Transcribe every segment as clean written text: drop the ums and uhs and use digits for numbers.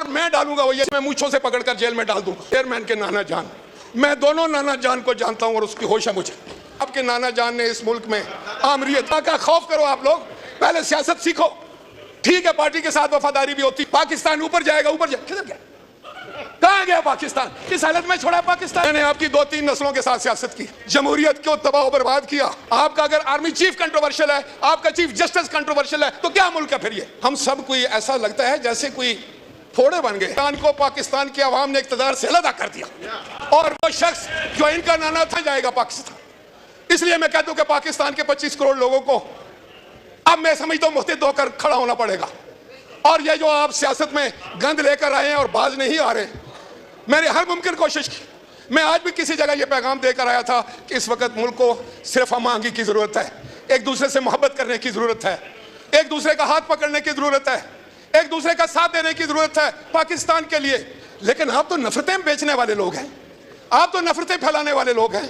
और मैं डालूंगा वो ये मैं मूंछों से पकड़कर जेल में डाल दूंगा। चेयरमैन के नाना जान, मैं दोनों नाना जान को जानता हूं और उसकी होश है मुझे। आपके नाना जान ने इस मुल्क में आमरीत का खौफ करो। आप लोग पहले सियासत सीखो। ठीक है, पार्टी के साथ वफादारी भी होती। पाकिस्तान ऊपर जाएगा, ऊपर जाएगा। किधर गया, कहां गया पाकिस्तान? इस हालत में छोड़ा पाकिस्तान। मैंने आपकी 2-3 नस्लों के साथ सियासत की, जमहूरियत को तबाह बर्बाद किया। आपका अगर आर्मी चीफ कंट्रोवर्शियल है, आपका चीफ जस्टिस कंट्रोवर्शियल है, तो क्या मुल्क है फिर ये? हम सब कोई ऐसा लगता है जैसे कोई फोड़े बन गए। पाकिस्तान को पाकिस्तान की आवाम ने इक़्तिदार से अलग कर दिया और वो शख्स जो इनका नाना था जाएगा पाकिस्तान। इसलिए मैं कहता हूं कि पाकिस्तान के 25 करोड़ लोगों को अब मैं समझता हूं मुहतद होकर खड़ा होना पड़ेगा। और ये जो आप सियासत में गंद लेकर आए हैं और बाज नहीं आ रहे, मैंने हर मुमकिन कोशिश की। मैं आज भी किसी जगह ये पैगाम देकर आया था कि इस वक्त मुल्क को सिर्फ हम आहंगी की जरूरत है, एक दूसरे से मोहब्बत करने की जरूरत है, एक दूसरे का हाथ पकड़ने की जरूरत है, एक दूसरे का साथ देने की जरूरत है पाकिस्तान के लिए। लेकिन आप तो नफरतें बेचने वाले लोग हैं, आप तो नफरतें फैलाने वाले लोग हैं,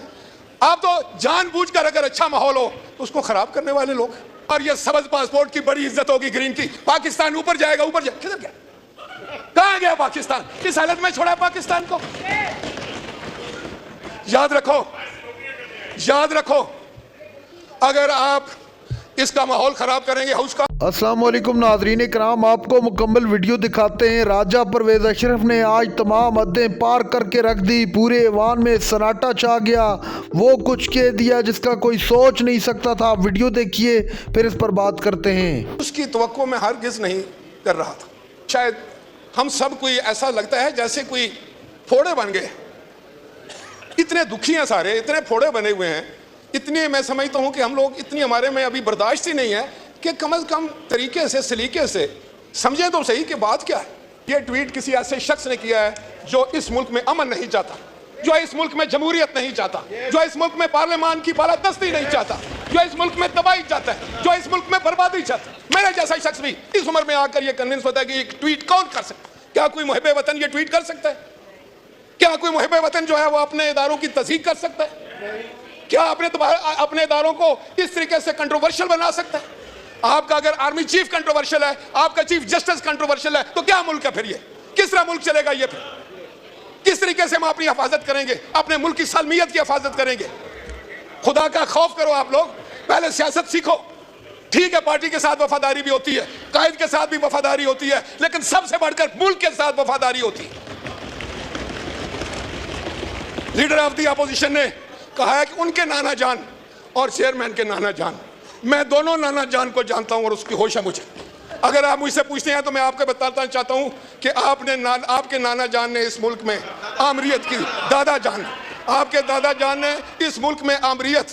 आप तो जानबूझकर अगर अच्छा माहौल हो तो उसको खराब करने वाले लोग हैं। और ये सबज पासपोर्ट की बड़ी इज्जत होगी ग्रीन की। पाकिस्तान ऊपर जाएगा, ऊपर जाएगा। किधर गया, कहां गया पाकिस्तान? इस हालत में छोड़ा पाकिस्तान को। याद रखो, याद रखो, अगर आप इसका माहौल खराब करेंगे हाउस का। अस्सलाम वालेकुम नाज़रीन इकराम, आपको मुकम्मल वीडियो दिखाते हैं। राजा परवेज़ अशरफ ने आज तमाम हदें पार करके रख दी। पूरे ऐवान में सन्नाटा छा गया। वो कुछ कह दिया जिसका कोई सोच नहीं सकता था। वीडियो देखिए, फिर इस पर बात करते हैं। उसकी तवक्को मैं हरगिज़ नहीं कर रहा था। शायद हम सब कोई ऐसा लगता है जैसे कोई फोड़े बन गए। इतने दुखी हैं सारे, इतने फोड़े बने हुए हैं, इतने मैं समझता हूं कि हम लोग इतनी हमारे में अभी बर्दाश्त ही नहीं है कि कम से कम तरीके से सलीके से समझें तो सही कि बात क्या है। ये ट्वीट किसी ऐसे शख्स ने किया है जो इस मुल्क में अमन नहीं चाहता, जो इस मुल्क में जमहूरियत नहीं चाहता, जो इस मुल्क में पार्लियामान की बालादस्ती नहीं चाहता, जो इस मुल्क में तबाही चाहता है, जो इस मुल्क में बर्बादी चाहता है। मेरे जैसा शख्स भी इस उम्र में आकर ये कन्विंस होता है कि एक ट्वीट कौन कर सकता है? क्या कोई मुहिब्बे वतन ये ट्वीट कर सकता है? क्या कोई मुहिब्बे वतन जो है वो अपने इदारों की तस्दीक कर सकता है? क्या अपने इदारों को इस तरीके से कंट्रोवर्शियल बना सकता है? आपका अगर आर्मी चीफ कंट्रोवर्शियल है, आपका चीफ जस्टिस कंट्रोवर्शियल है, तो क्या मुल्क है फिर ये? किस तरह मुल्क चलेगा ये? फिर किस तरीके से हम अपनी हिफाजत करेंगे, अपने मुल्क की सालमियत की हिफाजत करेंगे? खुदा का खौफ करो। आप लोग पहले सियासत सीखो। ठीक है, पार्टी के साथ वफादारी भी होती है, कायद के साथ भी वफादारी होती है, लेकिन सबसे बढ़कर मुल्क के साथ वफादारी होती है। लीडर ऑफ द अपोजिशन ने कहा है कि उनके नाना जान और चेयरमैन के नाना जान, मैं दोनों नाना जान को जानता हूं और उसकी होश है मुझे। अगर आप मुझसे पूछते हैं तो मैं आपको बताना चाहता हूं कि आपके नाना जान ने इस मुल्क में आमरीत की, दादा जान, आपके दादा जान ने इस मुल्क में आमरीत,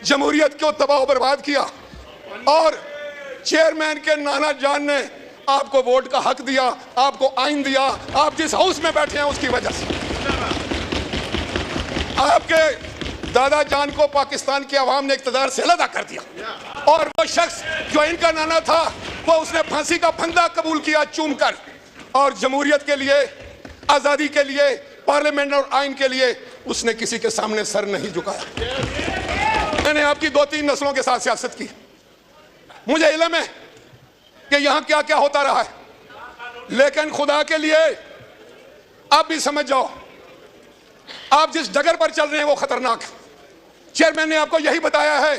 जमहूरियत को तबाह बर्बाद किया। और चेयरमैन के नाना जान ने आपको वोट का हक दिया, आपको आइन दिया। आप जिस हाउस में बैठे हैं उसकी वजह से आपके दादा जान को पाकिस्तान की आवाम ने इक़्तिदार से अलग कर दिया। और वो शख्स जो इनका नाना था वो उसने फांसी का फंदा कबूल किया चूम कर, और जमहूरियत के लिए, आज़ादी के लिए, पार्लियामेंट और आइन के लिए उसने किसी के सामने सर नहीं झुकाया। मैंने आपकी 2-3 नस्लों के साथ सियासत की, मुझे इल्म है कि यहाँ क्या क्या होता रहा है, लेकिन खुदा के लिए आप भी समझ जाओ, आप जिस डगर पर चल रहे हैं वो खतरनाक है। चेयरमैन ने आपको यही बताया है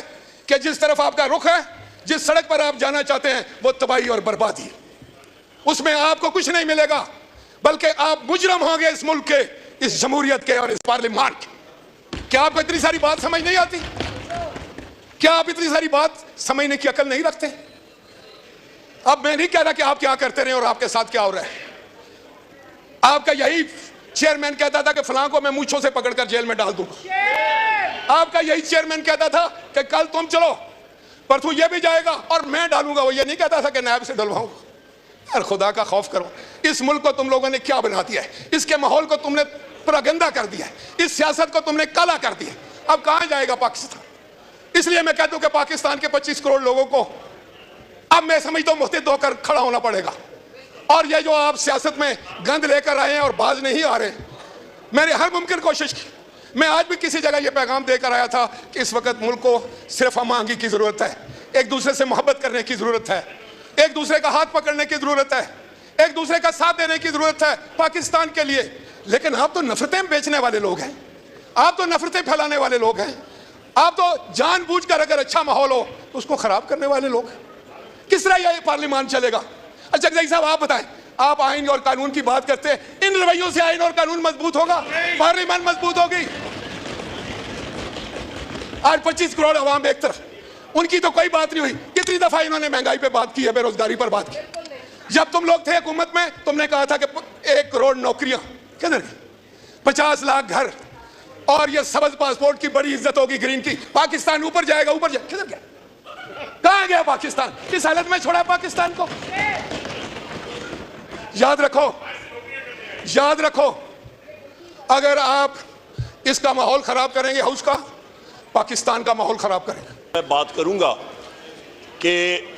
कि जिस तरफ आपका रुख है, जिस सड़क पर आप जाना चाहते हैं, वो तबाही और बर्बादी है। उसमें आपको कुछ नहीं मिलेगा, बल्कि आप मुजरम होंगे इस मुल्क के, इस जमहूरियत के और इस पार्लियामान के। क्या आपको इतनी सारी बात समझ नहीं आती? क्या आप इतनी सारी बात समझने की अकल नहीं रखते? अब मैं नहीं कह रहा कि आप क्या करते रहे और आपके साथ क्या हो रहा है। आपका यही चेयरमैन कहता था कि फलां को मैं मूंछों से पकड़कर जेल में डाल दूंगा। आपका यही चेयरमैन कहता था कि कल तुम चलो, परसों ये भी जाएगा और मैं डालूंगा। वो ये नहीं कहता था कि नायब से डलवाऊंगा। यार खुदा का खौफ करो। इस मुल्क को तुम लोगों ने क्या बना दिया है? इसके माहौल को तुमने पूरा गंदा कर दिया है, इस सियासत को तुमने काला कर दिया। अब कहां जाएगा पाकिस्तान? इसलिए मैं कहता हूं कि पाकिस्तान के 25 करोड़ लोगों को अब मैं समझता हूं मुहतद होकर खड़ा होना पड़ेगा। और ये जो आप सियासत में गंद लेकर आए हैं और बाज नहीं आ रहे, मैंने हर मुमकिन कोशिश की। मैं आज भी किसी जगह ये पैगाम देकर आया था कि इस वक्त मुल्क को सिर्फ हम आहंगी की जरूरत है, एक दूसरे से मोहब्बत करने की जरूरत है, एक दूसरे का हाथ पकड़ने की जरूरत है, ایک دوسرے کا ساتھ دینے کی ضرورت ہے پاکستان کے لیے. لیکن آپ تو نفرتیں بیچنے والے لوگ ہیں, آپ تو نفرتیں پھیلانے والے لوگ ہیں, آپ تو جان بوجھ کر اگر اچھا ماحول ہو تو اس کو خراب کرنے والے لوگ ہیں. کس طرح یہ پارلیمان چلے گا؟ اچھا جگزئی صاحب آپ بتائیں, آپ آئین اور قانون کی بات کرتے ہیں, ان رویوں سے آئین اور قانون مضبوط ہوگا؟ پارلیمان مضبوط ہوگی؟ آج 25 کروڑ عوام ایک طرف, ان کی تو کوئی بات نہیں ہوئی. کتنی دفعہ انہوں نے مہنگائی پہ بات کی ہے, بے روزگاری پر بات کی. جب تم لوگ تھے حکومت میں تم نے کہا تھا کہ 1 کروڑ نوکریاں, کدھر گئی؟ 50 لاکھ گھر, اور یہ سبز پاسپورٹ کی بڑی عزت ہوگی گرین کی, پاکستان اوپر جائے گا, اوپر جائے گا. کدھر گیا؟ کہاں گیا پاکستان؟ اس حالت میں چھوڑا پاکستان کو. یاد رکھو, یاد رکھو, اگر آپ اس کا ماحول خراب کریں گے, ہاؤس کا, پاکستان کا ماحول خراب کریں گے. میں بات کروں گا کہ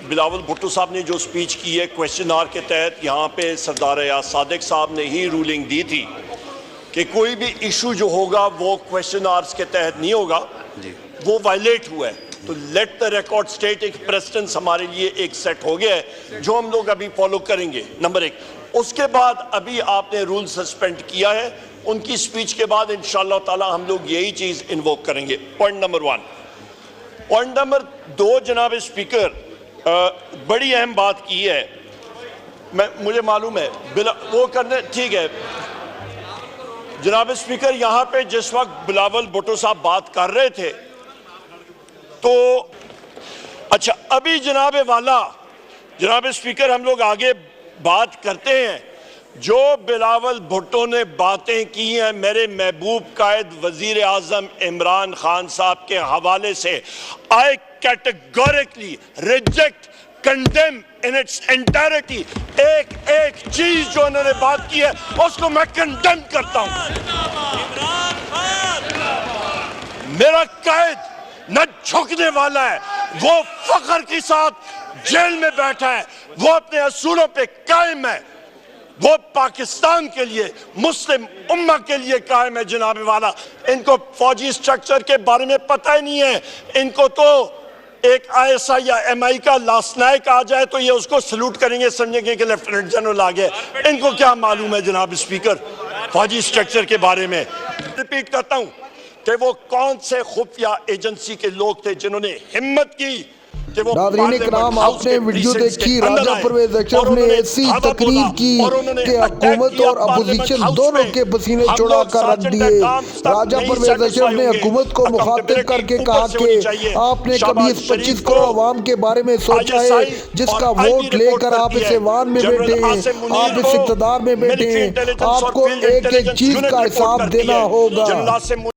بلاول بھٹو صاحب نے جو سپیچ کی ہے کویسچن آور کے تحت, یہاں پہ سردار ریاض صادق صاحب نے ہی رولنگ دی تھی کہ کوئی بھی ایشو جو ہوگا وہ کویسچن آورز کے تحت نہیں ہوگا, وہ وائلیٹ ہوا ہے. تو لیٹ دا ریکارڈ سٹیٹ, ایک پریسیڈنس ہمارے لیے ایک سیٹ ہو گیا ہے جو ہم لوگ ابھی فالو کریں گے, نمبر 1. اس کے بعد ابھی آپ نے رول سسپینڈ کیا ہے, ان کی سپیچ کے بعد انشاءاللہ تعالی ہم لوگ یہی چیز انووک کریں گے. Point number 1. پوائنٹ نمبر 2, جناب اسپیکر بڑی اہم بات کی ہے, مجھے معلوم ہے وہ کرنے, ٹھیک ہے جناب اسپیکر, یہاں پہ جس وقت بلاول بھٹو صاحب بات کر رہے تھے تو اچھا ابھی جناب والا, جناب اسپیکر ہم لوگ آگے بات کرتے ہیں. جو بلاول بھٹو نے باتیں کی ہیں میرے محبوب قائد وزیر اعظم عمران خان صاحب کے حوالے سے, I categorically reject, condemn in its entirety. ایک چیز جو انہوں نے بات کی ہے اس کو میں کنڈیم کرتا ہوں. میرا قائد نہ جھکنے والا ہے, وہ فخر کے ساتھ جیل میں بیٹھا ہے, وہ اپنے اصولوں پہ قائم ہے, وہ پاکستان کے لیے, مسلم امہ کے لیے قائم ہے. جناب والا, ان کو فوجی سٹرکچر کے بارے میں پتہ ہی نہیں ہے. ان کو تو ایک ISI یا MI کا لاسٹ نائک آ جائے تو یہ اس کو سلوٹ کریں گے, سمجھیں گے کہ لیفٹیننٹ جنرل آ گئے. ان کو کیا معلوم ہے جناب اسپیکر فوجی سٹرکچر کے بارے میں. ریپیٹ کرتا ہوں کہ وہ کون سے خفیہ ایجنسی کے لوگ تھے جنہوں نے ہمت کی. ناظرین کرام, آپ نے ویڈیو دیکھی, راجہ پرویز اشرف نے ایسی تقریر کی کہ حکومت اور اپوزیشن دونوں کے پسینے چھڑا کر رکھ دیے. راجہ پرویز اشرف نے حکومت کو مخاطب کر کے کہا کہ آپ نے کبھی اس 25 کروڑ عوام کے بارے میں سوچا ہے جس کا ووٹ لے کر آپ اس ایوان میں بیٹھے ہیں, آپ اس اقتدار میں بیٹھے ہیں, آپ کو ایک ایک چیز کا حساب دینا ہوگا.